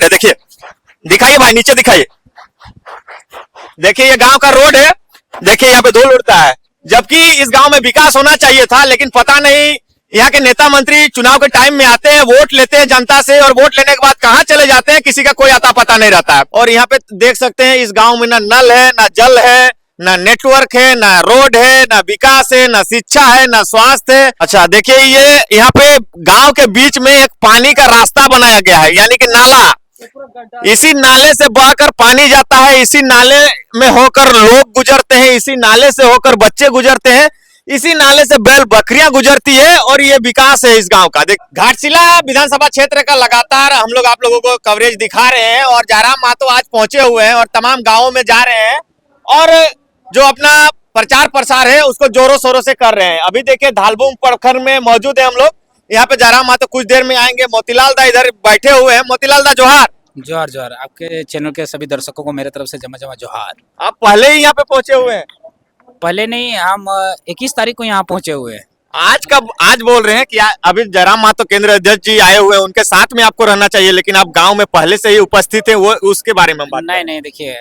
Road है, देखिए, दिखाइए भाई, नीचे दिखाइए। देखिए ये गांव का रोड है, देखिए यहाँ पे धूल उड़ता है, जबकि इस गांव में विकास होना चाहिए था, लेकिन पता नहीं यहाँ के नेता मंत्री चुनाव के टाइम में आते हैं, वोट लेते हैं जनता से, और वोट लेने के बाद कहाँ चले जाते हैं, किसी का कोई आता पता नहीं रहता है। और यहाँ पे देख सकते हैं इस गांव में ना नल है, ना जल है, ना नेटवर्क है, ना रोड है, ना विकास है, ना शिक्षा है, ना स्वास्थ्य है। अच्छा देखिए, ये यहाँ पे गांव के बीच में एक पानी का रास्ता बनाया गया है, यानी कि नाला। इसी नाले से बहकर पानी जाता है, इसी नाले में होकर लोग गुजरते हैं, इसी नाले से होकर बच्चे गुजरते हैं, इसी नाले से बैल बकरियां गुजरती है, और ये विकास है इस गांव का। देख, घाटशिला विधानसभा क्षेत्र का लगातार हम लोग आप लोगों को कवरेज दिखा रहे हैं, और जयराम महतो आज पहुंचे हुए हैं और तमाम गांवों में जा रहे हैं, और जो अपना प्रचार प्रसार है उसको जोरों शोरों से कर रहे हैं। अभी देखिए धालबुंग प्रखंड में मौजूद है हम लोग, यहाँ पे जयराम महतो कुछ देर में आएंगे। मोतीलाल दा इधर बैठे हुए हैं। मोतीलाल दा जोहार। जोहार जोहार, आपके चैनल के सभी दर्शकों को मेरे तरफ से जमा जमा जोहार। आप पहले ही यहाँ पे पहुंचे हुए हैं? पहले नहीं, हम 21 तारीख को यहाँ पहुंचे हुए हैं। आज बोल रहे हैं कि अभी जयराम महतो केंद्र अध्यक्ष जी आए हुए हैं, उनके साथ में आपको रहना चाहिए, लेकिन आप गांव में पहले से ही उपस्थित है, वो उसके बारे में बात। नहीं, देखिए,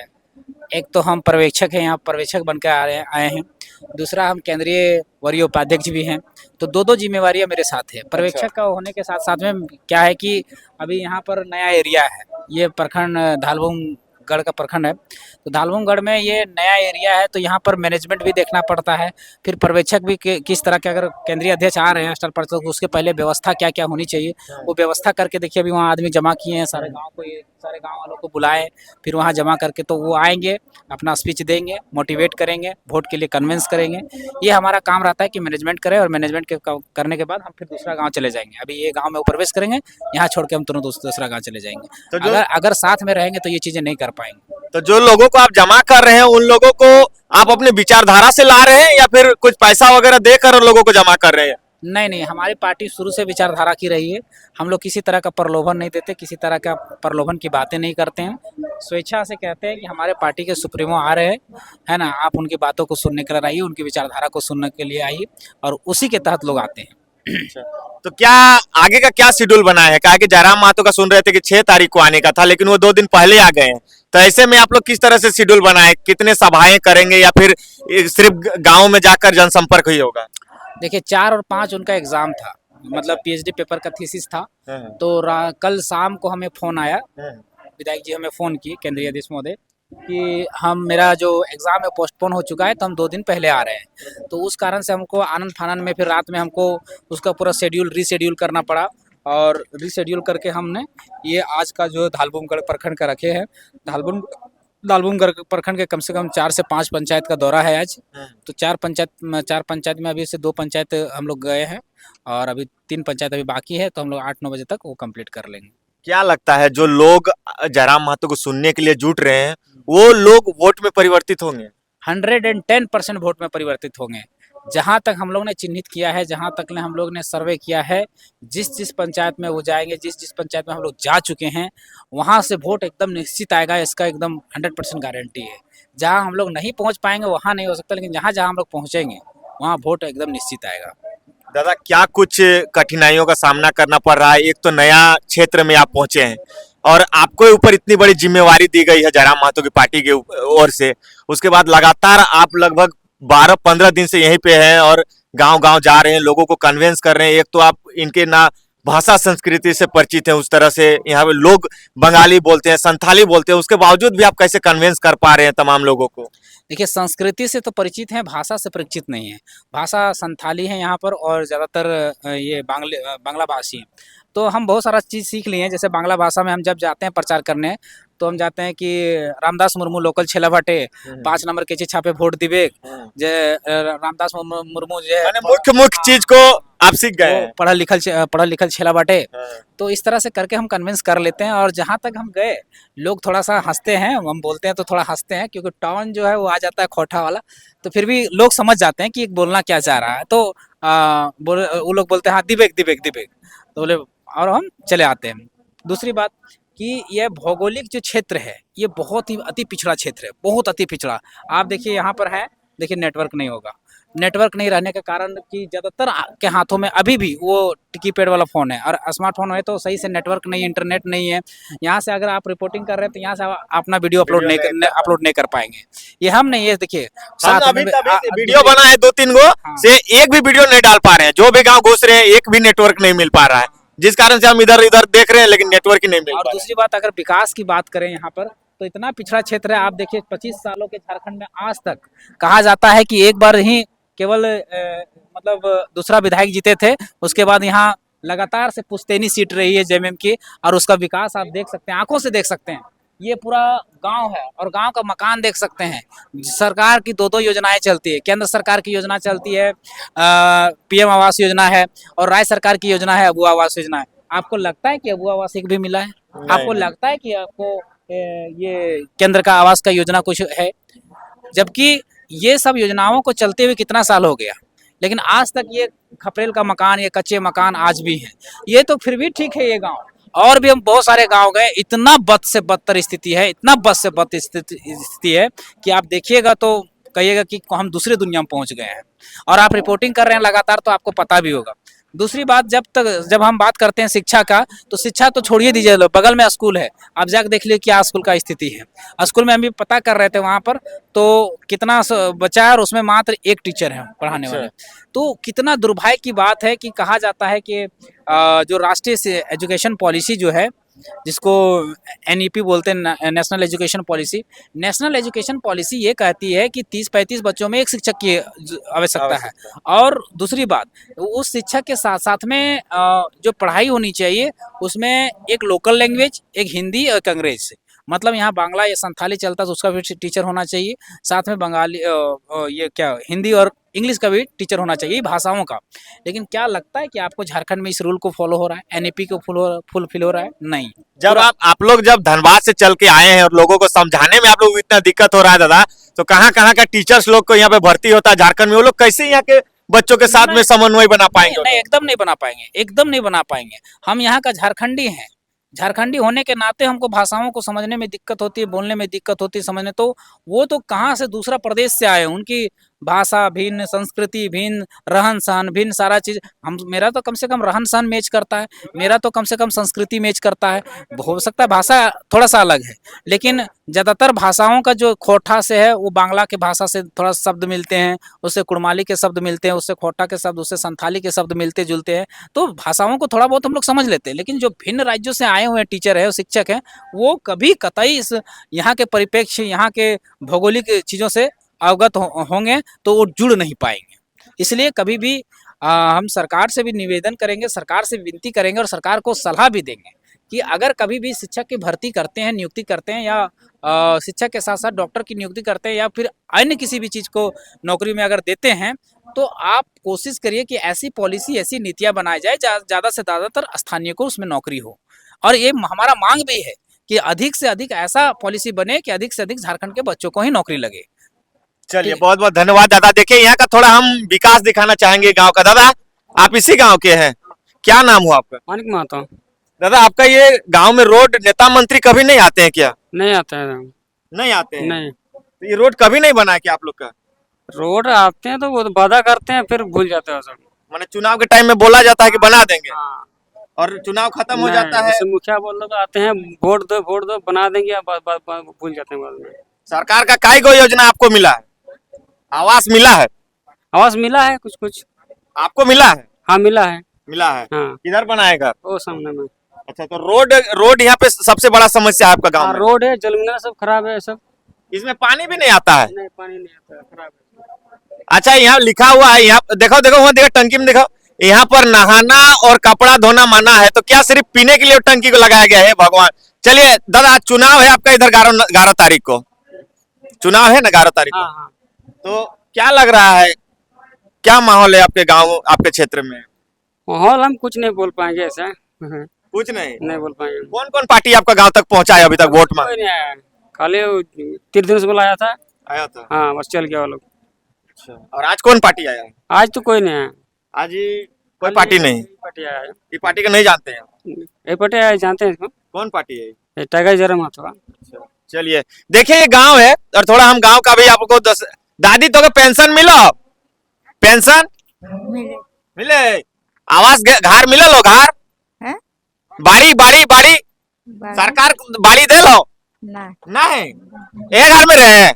एक तो हम पर्यवेक्षक हैं, यहाँ पर्यवेक्षक बनकर आए हैं। दूसरा हम केंद्रीय वरीय उपाध्यक्ष भी हैं, तो दो जिम्मेवारियां मेरे साथ है। पर्यवेक्षक का होने के साथ साथ में क्या है कि अभी यहाँ पर नया एरिया है, ये प्रखंड धालबुंग गढ़ का प्रखंड है, तो धालबुंग गढ़ में ये नया एरिया है, तो यहाँ पर मैनेजमेंट भी देखना पड़ता है। फिर पर्यवेक्षक भी किस तरह के, अगर केंद्रीय अध्यक्ष आ रहे हैं स्थल पर, तो उसके पहले व्यवस्था क्या क्या होनी चाहिए वो व्यवस्था करके देखिए। अभी वहाँ आदमी जमा किए हैं, सारे गाँव वालों को बुलाए, फिर वहाँ जमा करके तो वो आएंगे, अपना स्पीच देंगे, मोटिवेट करेंगे, वोट के लिए कन्विंस करेंगे। ये हमारा काम रहता है कि मैनेजमेंट करें, और मैनेजमेंट के करने के बाद हम फिर दूसरा गाँव चले जाएंगे। अभी ये गाँव में वो प्रवेश करेंगे, यहाँ छोड़ के हम तुरंत दूसरा गाँव चले जाएंगे। तो अगर साथ में रहेंगे तो ये चीजें नहीं कर पाएंगे। तो जो लोगों को आप जमा कर रहे हैं, उन लोगों को आप अपने विचारधारा से ला रहे हैं, या फिर कुछ पैसा वगैरह देकर लोगों को जमा कर रहे हैं? नहीं, हमारी पार्टी शुरू से विचारधारा की रही है। हम लोग किसी तरह का प्रलोभन नहीं देते, किसी तरह का प्रलोभन की बातें नहीं करते हैं। स्वेच्छा से कहते हैं कि हमारे पार्टी के सुप्रीमो आ रहे हैं, है ना, आप उनकी बातों को सुनने के लिए आइए, उनकी विचारधारा को सुनने के लिए आइए, और उसी के तहत लोग आते हैं। तो क्या आगे का क्या शेड्यूल बना है? कहा कि जयराम महतो का सुन रहे थे कि 6 तारीख को आने का था, लेकिन वो 2 दिन पहले आ गए हैं, तो ऐसे में आप लोग किस तरह से शेड्यूल बनाए? कितने सभाएं करेंगे, या फिर सिर्फ गांव में जाकर जनसंपर्क ही होगा? देखिए 4 और 5 उनका एग्जाम था, मतलब पीएचडी पेपर का थीसिस था। तो कल शाम को हमें फोन आया, विधायक जी हमें फोन किए, केंद्रीय अध्यक्ष महोदय, कि मेरा जो एग्जाम है पोस्टपोन हो चुका है, तो हम 2 दिन पहले आ रहे हैं। तो उस कारण से हमको आनंद फानन में फिर रात में हमको उसका पूरा रीशेड्यूल करना पड़ा, और रीशेड्यूल करके हमने ये आज का जो धालबुंगगढ़ प्रखंड का रखे हैं। धालबुंगगढ़ प्रखंड के कम से कम 4 से 5 पंचायत का दौरा है आज। तो 4 पंचायत में अभी से 2 पंचायत हम लोग गए हैं, और अभी 3 पंचायत अभी बाकी है, तो हम लोग 8-9 बजे तक वो कंप्लीट कर लेंगे। क्या लगता है जो लोग जयराम महतो को सुनने के लिए जुट रहे हैं, वो लोग वोट में परिवर्तित होंगे? 110% वोट में परिवर्तित होंगे। जहां तक हम लोग ने चिन्हित किया है, जहां तक हम लोग ने सर्वे किया है, जिस पंचायत में वो जाएंगे, जिस पंचायत में हम लोग जा चुके हैं, वहां से वोट एकदम निश्चित आएगा, इसका एकदम 100% गारंटी है। जहां हम लोग नहीं पहुंच पाएंगे वहां नहीं हो सकता, लेकिन जहां जहां हम लोग पहुंचेंगे वहां वोट एकदम निश्चित आएगा। दादा, क्या कुछ कठिनाइयों का सामना करना पड़ रहा है? एक तो नया क्षेत्र में आप पहुंचे हैं, और आपको ऊपर इतनी बड़ी जिम्मेवारी दी गई है जयराम महतो की पार्टी की ओर से, उसके बाद लगातार आप लगभग 12-15 दिन से यहीं पे हैं, और गांव-गांव जा रहे हैं, लोगों को कन्विंस कर रहे हैं। एक तो आप इनके ना भाषा संस्कृति से परिचित हैं, उस तरह से यहाँ पे लोग बंगाली बोलते हैं, संथाली बोलते हैं, उसके बावजूद भी आप कैसे कन्विंस कर पा रहे हैं तमाम लोगों को? देखिए, संस्कृति से तो परिचित हैं, भाषा से परिचित नहीं है। भाषा संथाली है यहाँ पर, और ज़्यादातर ये बांग्ला भाषी हैं। तो हम बहुत सारा चीज़ सीख लिए हैं। जैसे बांग्ला भाषा में हम जब जाते हैं प्रचार करने, तो हम जाते हैं कि रामदास मुर्मू लोकल छेला भाटे 5 नंबर के छापे वोट दिवे, जे रामदास मुर्मू जो मुख्य चीज को आप सीख गए, पढ़ा लिखल छेला बाटे। तो इस तरह से करके हम कन्विंस कर लेते हैं, और जहाँ तक हम गए लोग थोड़ा सा हंसते हैं, हम बोलते हैं तो थोड़ा हंसते हैं, क्योंकि टॉन जो है वो आ जाता है खोटा वाला, तो फिर भी लोग समझ जाते हैं कि बोलना क्या चाह रहा है। तो वो लोग बोलते हैं हाँ दिबेक, तो बोले, और हम चले आते हैं। दूसरी बात कि यह भौगोलिक जो क्षेत्र है, ये बहुत ही अति पिछड़ा क्षेत्र है, बहुत अति पिछड़ा। आप देखिए यहाँ पर है, देखिए नेटवर्क नहीं होगा, नेटवर्क नहीं रहने के कारण कि ज्यादातर के हाथों में अभी भी वो कीपैड वाला फोन है, और स्मार्टफोन है तो सही से नेटवर्क नहीं, इंटरनेट नहीं है। यहाँ से अगर आप रिपोर्टिंग कर रहे हैं तो यहाँ से आप अपना वीडियो अपलोड नहीं कर पाएंगे। ये हम नहीं, ये देखिए हम साथ अभी में तभी वीडियो बना है 2-3 गो हाँ। से एक भी वीडियो नहीं डाल पा रहे हैं। जो भी गांव घुस रहे हैं एक भी नेटवर्क नहीं मिल पा रहा है, जिस कारण से हम इधर इधर देख रहे हैं लेकिन नेटवर्क ही नहीं मिल और पा रहा है। दूसरी बात, अगर विकास की बात करें यहाँ पर तो इतना पिछड़ा क्षेत्र है। आप देखिए 25 सालों के झारखंड में आज तक कहा जाता है कि एक बार ही केवल मतलब दूसरा विधायक जीते थे, उसके बाद यहाँ लगातार से पुश्तैनी सीट रही है जेएमएम की, और उसका विकास आप देख सकते हैं, आंखों से देख सकते हैं। ये पूरा गांव है और गांव का मकान देख सकते हैं। सरकार की 2-2 योजनाएं चलती है, केंद्र सरकार की योजना चलती है पीएम आवास योजना है, और राज्य सरकार की योजना है अबू आवास योजना है। आपको लगता है कि अबू आवास एक भी मिला है? आपको लगता है कि आपको ये केंद्र का आवास का योजना कुछ है? जबकि ये सब योजनाओं को चलते हुए कितना साल हो गया, लेकिन आज तक ये खपरेल का मकान, ये कच्चे मकान आज भी हैं। ये तो फिर भी ठीक है ये गांव, और भी हम बहुत सारे गांव गए, इतना बद से बदतर स्थिति है, इतना बद से बद स्थिति है कि आप देखिएगा तो कहिएगा कि हम दूसरे दुनिया में पहुंच गए हैं। और आप रिपोर्टिंग कर रहे हैं लगातार तो आपको पता भी होगा। दूसरी बात, जब हम बात करते हैं शिक्षा का, तो शिक्षा तो छोड़िए दीजिए, बगल में स्कूल है, आप जाकर देख लीजिए क्या स्कूल का स्थिति है। स्कूल में हम भी पता कर रहे थे वहाँ पर, तो कितना बच्चा है और उसमें मात्र एक टीचर है पढ़ाने वाले। तो कितना दुर्भाग्य की बात है कि कहा जाता है कि जो राष्ट्रीय एजुकेशन पॉलिसी जो है, जिसको एनईपी बोलते हैं, national education policy, national education policy ये कहती है कि 30-35 बच्चों में एक शिक्षक की आवश्यकता है। और दूसरी बात, उस शिक्षक के साथ साथ में जो पढ़ाई होनी चाहिए उसमें एक लोकल लैंग्वेज, एक हिंदी और एक अंग्रेज, मतलब यहाँ बांग्ला या संथाली चलता है तो उसका भी टीचर होना चाहिए, साथ में बंगाली ये क्या हिंदी और इंग्लिश का भी टीचर होना चाहिए, भाषाओं का। लेकिन क्या लगता है कि आपको झारखंड में इस रूल को फॉलो हो रहा है, एनईपी को फुलफिल हो रहा है? नहीं। जब आप लोग जब धनबाद से चल के आए हैं और लोगों को समझाने में आप लोग को इतना दिक्कत हो रहा है दादा, तो कहाँ कहाँ का टीचर्स लोग को यहाँ पे भर्ती होता है झारखंड में, वो लोग कैसे यहाँ के बच्चों के साथ में समन्वय बना पाएंगे? नहीं, एकदम नहीं बना पाएंगे, एकदम नहीं बना पाएंगे। हम यहाँ का झारखंडी हैं, झारखंडी होने के नाते हमको भाषाओं को समझने में दिक्कत होती है, बोलने में दिक्कत होती है, समझने। तो वो तो कहाँ से दूसरा प्रदेश से आए, उनकी भाषा भिन्न, संस्कृति भिन्न, रहन सहन भिन्न, सारा चीज मेरा तो कम से कम रहन सहन मैच करता है, मेरा तो कम से कम संस्कृति मैच करता है। हो सकता है भाषा थोड़ा सा अलग है, लेकिन ज्यादातर भाषाओं का जो खोटा से है वो बांग्ला के भाषा से थोड़ा शब्द मिलते हैं, उससे कुड़माली के शब्द मिलते हैं, उससे खोटा के शब्द, उससे संथाली के शब्द मिलते जुलते हैं। तो भाषाओं को थोड़ा बहुत हम लोग समझ लेते हैं, लेकिन जो भिन्न राज्यों से आए हुए टीचर है, शिक्षक है, वो कभी कतई इस यहाँ के परिप्रेक्ष्य, यहाँ के भौगोलिक चीजों से अवगत होंगे तो वो जुड़ नहीं पाएंगे। इसलिए कभी भी हम सरकार से भी निवेदन करेंगे, सरकार से विनती करेंगे और सरकार को सलाह भी देंगे कि अगर कभी भी शिक्षक की भर्ती करते हैं, नियुक्ति करते हैं, या शिक्षक के साथ साथ डॉक्टर की नियुक्ति करते हैं, या फिर अन्य किसी भी चीज़ को नौकरी में अगर देते हैं, तो आप कोशिश करिए कि ऐसी पॉलिसी, ऐसी नीतियाँ बनाई जाए ज़्यादा से ज़्यादातर स्थानीय को उसमें नौकरी हो। और ये हमारा मांग भी है कि अधिक से अधिक ऐसा पॉलिसी बने कि अधिक से अधिक झारखंड के बच्चों को ही नौकरी लगे। चलिए, बहुत बहुत धन्यवाद दादा। देखिए यहाँ का थोड़ा हम विकास दिखाना चाहेंगे गांव का। दादा, आप इसी गांव के हैं, क्या नाम हुआ आपका? मानिक महतो। दादा, आपका ये गांव में रोड नेता मंत्री कभी नहीं आते हैं क्या? नहीं आता है। नहीं आते हैं? नहीं, तो ये रोड कभी नहीं बना है क्या आप लोग का? रोड आते हैं तो वो वादा करते हैं, फिर भूल जाते हैं सब। माने चुनाव के टाइम में बोला जाता है कि बना देंगे, हाँ। और चुनाव खत्म हो नहीं, जाता है। जैसे मुखिया बोल दो आते हैं, वोट दो बना देंगे, भूल जाते हैं बाद में। सरकार का काय को योजना आपको मिला है? आवास मिला है? आवास मिला है, कुछ कुछ आपको मिला है? हाँ मिला है। मिला है। हाँ, किधर बनाएगा? वो सामने में। अच्छा, तो रोड यहाँ पे सबसे बड़ा समस्या है आपका गांव हाँ, में? रोड है, जलंगना सब खराब है सब। इसमें पानी भी नहीं आता है? नहीं, पानी नहीं आता है, खराब है। अच्छा, यहाँ लिखा हुआ है, यहाँ देखो देखो, वहाँ देखो टंकी में देखो, यहाँ पर नहाना और कपड़ा धोना मना है। तो क्या सिर्फ पीने के लिए टंकी को लगाया गया है? भगवान। चलिए दादा, चुनाव है आपका इधर 11 तारीख को चुनाव है ना, 11 तारीख को। हाँ। तो क्या लग रहा है, क्या माहौल है आपके गांव, आपके क्षेत्र में? माहौल हम कुछ नहीं बोल पाएंगे ऐसा। कुछ नहीं बोल पाएंगे। कौन कौन पार्टी आपका गांव तक पहुंचा है अभी तक वोट मांग? कोई नहीं आया, खाली 3 दिन से बुलाया था। आया था? हाँ, बस चल गया वो लोग। अच्छा, और आज कौन पार्टी आया है? आज तो कोई नहीं आया। आज ही कोई पार्टी नहीं? पार्टी आया है। ये पार्टी का नहीं जानते हैं? ये पार्टी आया, जानते हैं इसको? कौन पार्टी है? ये टाइगर जरम हाथों। चलिए, देखिए ये गांव है और थोड़ा हम गांव का भी आपको दादी तो पेंशन मिलो? पेंशन मिले मिले, आवास घर मिले लो, घर हैं बाड़ी बाड़ी बाड़ी सरकार बाड़ी दे लो ना नहीं, ए घर में रहे हैं,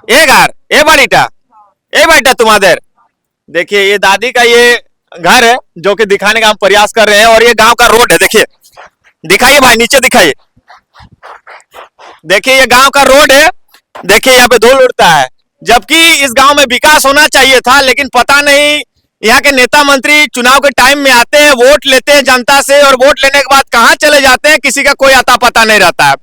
ए घर ए बाड़ीटा तुम्हारे। देखिए ये दादी का ये घर है जो कि दिखाने का हम प्रयास कर रहे हैं, और ये गांव का रोड है। देखिए दिखाइए भाई, नीचे दिखाइए, देखिए ये गांव का रोड है। देखिए यहाँ पे धूल उड़ता है, जबकि इस गांव में विकास होना चाहिए था, लेकिन पता नहीं यहाँ के नेता मंत्री चुनाव के टाइम में आते हैं, वोट लेते हैं जनता से, और वोट लेने के बाद कहाँ चले जाते हैं किसी का कोई आता पता नहीं रहता है।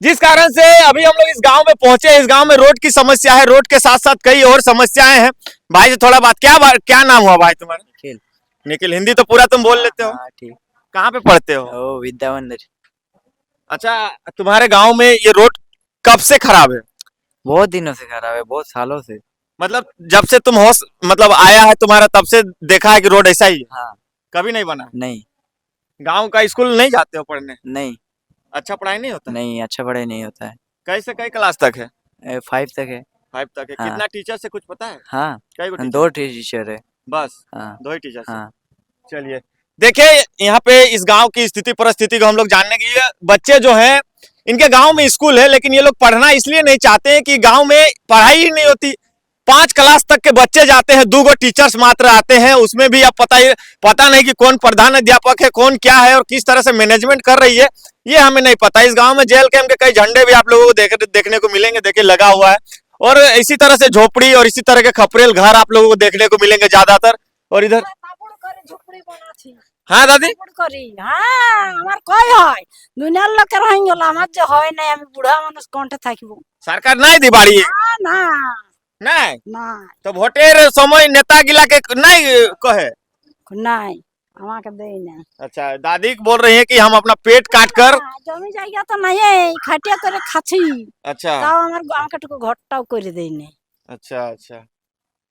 जिस कारण से अभी हम लोग इस गांव में पहुंचे। इस गांव में रोड की समस्या है, रोड के साथ साथ कई और समस्याएं हैं। भाई से थोड़ा बात, क्या नाम हुआ भाई तुम्हारा? निखिल। निखिल, हिंदी तो पूरा तुम बोल लेते हो? हाँ ठीक। कहाँ पे पढ़ते हो? ओ विद्या मंदिर। अच्छा, तुम्हारे गांव में ये रोड कब से खराब है? बहुत दिनों से खराब है, बहुत सालों से। मतलब जब से तुम होश मतलब आया है तुम्हारा, तब से देखा है कि रोड ऐसा ही है, हाँ। कभी नहीं बना? नहीं गांव का स्कूल नहीं जाते हो पढ़ने? नहीं अच्छा पढ़ाई नहीं होता? नहीं, अच्छा पढ़ाई नहीं होता है। कैसे कई क्लास तक है? 5 तक है। 5 तक है। हाँ। कितना टीचर से कुछ पता है? हाँ, कई गो टीचर? 2 टीचर है। बस हाँ 2 ही टीचर से? हाँ। चलिए देखिए यहाँ पे इस गांव की स्थिति परिस्थिति को हम लोग जानने के लिए, बच्चे जो हैं इनके गांव में स्कूल है, लेकिन ये लोग पढ़ना इसलिए नहीं चाहते हैं कि गांव में पढ़ाई ही नहीं होती। 5 क्लास तक के बच्चे जाते हैं, 2 गो टीचर्स मात्र आते हैं, उसमें भी अब पता नहीं कि कौन प्रधान अध्यापक है, कौन क्या है और किस तरह से मैनेजमेंट कर रही है, ये हमें नहीं पता। इस गांव में जेल कैंप के कई झंडे भी आप लोगों को देखने को मिलेंगे, देखिए लगा हुआ है, और इसी तरह से झोपड़ी और इसी तरह के खपरेल घर आप लोगों को देखने को मिलेंगे ज्यादातर। और इधर हाँ दादी, আমার কই হয় দুনিয়ার লোকের হয়ে গেল আমার যে হয় নাই আমি বুড়া মানুষ কোনটা থাকবো सरकार नहीं दी बाड़ी না नहीं, না तो ভোটের সময় নেতা गिला के नहीं कहे। নাই আমাকে দেই না अच्छा, दादी बोल रही है कि हम अपना पेट काट कर, জমি জায়গা তো নাই খাটিয়া করে খাচ্ছি अच्छा তাও আমাকে টুকু ঘরটাও করে দেই না अच्छा,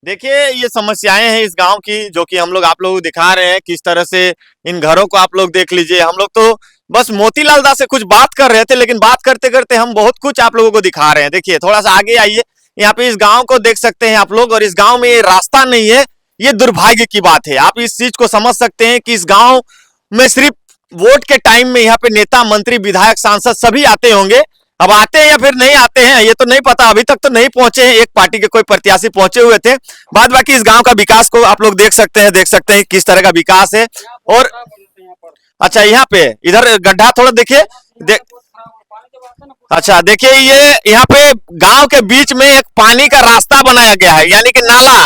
देखिए ये समस्याएं हैं इस गांव की, जो कि हम लोग आप लोगों को दिखा रहे हैं। किस तरह से इन घरों को आप लोग देख लीजिए। हम लोग तो बस मोतीलाल दास से कुछ बात कर रहे थे, लेकिन बात करते करते हम बहुत कुछ आप लोगों को दिखा रहे हैं। देखिए थोड़ा सा आगे आइए, यहाँ पे इस गांव को देख सकते हैं आप लोग, और इस गांव में ये रास्ता नहीं है, ये दुर्भाग्य की बात है। आप इस चीज को समझ सकते हैं कि इस गांव में सिर्फ वोट के टाइम में यहाँ पे नेता मंत्री विधायक सांसद सभी आते होंगे। अब आते हैं या फिर नहीं आते हैं ये तो नहीं पता, अभी तक तो नहीं पहुंचे हैं। एक पार्टी के कोई प्रत्याशी पहुंचे हुए थे। बाद बाकी इस गांव का विकास को आप लोग देख सकते हैं किस तरह का विकास है। और अच्छा यहाँ पे इधर गड्ढा थोड़ा देखिए, अच्छा देखिए ये यहाँ पे गांव के बीच में एक पानी का रास्ता बनाया गया है, यानी कि नाला।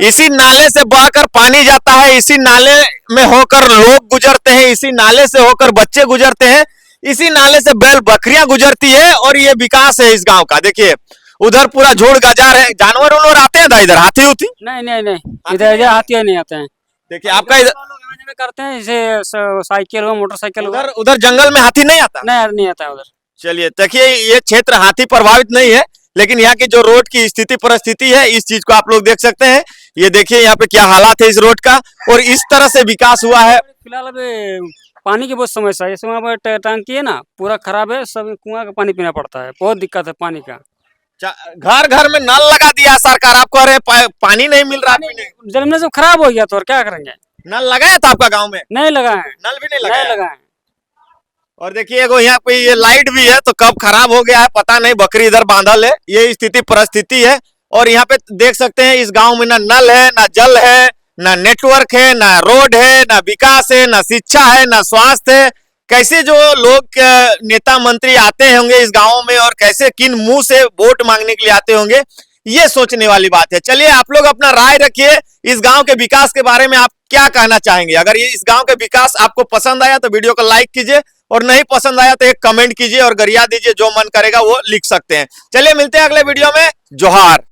इसी नाले से बहकर पानी जाता है, इसी नाले में होकर लोग गुजरते हैं, इसी नाले से होकर बच्चे गुजरते हैं, इसी नाले से बैल बकरियां गुजरती है, और ये विकास है इस गांव का। देखिए उधर पूरा झोड़ गजार है, जानवर उनवर आते हैं इधर, हाथी उथी नहीं इधर हाथी नहीं आते हैं। देखिए आपका इधर आने में करते हैं, जैसे साइकिल हो मोटरसाइकिल हो। उधर जंगल में हाथी नहीं आता? नहीं आता है उधर। चलिए देखिए ये क्षेत्र हाथी प्रभावित नहीं है, लेकिन यहाँ की जो रोड की स्थिति परिस्थिति है, इस चीज को आप लोग देख सकते हैं। ये देखिए यहाँ पे क्या हालात है इस रोड का, और इस तरह से विकास हुआ है। फिलहाल अभी पानी की बहुत समस्या है, जैसे वहाँ पर टंकी है ना, पूरा खराब है, सब कुआं का पानी पीना पड़ता है, बहुत दिक्कत है पानी का। घर घर में नल लगा दिया सरकार, आपको अरे पानी नहीं मिल रहा पीने। जमीन सब खराब हो गया तो और क्या करेंगे। नल लगाया था आपका गांव में? नहीं लगा है, नल भी नहीं लगा है। और देखिए यहाँ पे ये लाइट भी है, तो कब खराब हो गया है पता नहीं, बकरी इधर बांधल है, ये स्थिति परिस्थिति है। और यहाँ पे देख सकते हैं इस गांव में ना नल है, ना जल है, ना नेटवर्क है, ना रोड है, ना विकास है, ना शिक्षा है, ना स्वास्थ्य है। कैसे जो लोग नेता मंत्री आते होंगे इस गांव में, और कैसे किन मुंह से वोट मांगने के लिए आते होंगे, ये सोचने वाली बात है। चलिए आप लोग अपना राय रखिए, इस गांव के विकास के बारे में आप क्या कहना चाहेंगे। अगर ये इस गांव के विकास आपको पसंद आया तो वीडियो को लाइक कीजिए, और नहीं पसंद आया तो एक कमेंट कीजिए और गरिया दीजिए, जो मन करेगा वो लिख सकते हैं। चलिए मिलते हैं अगले वीडियो में। जोहार।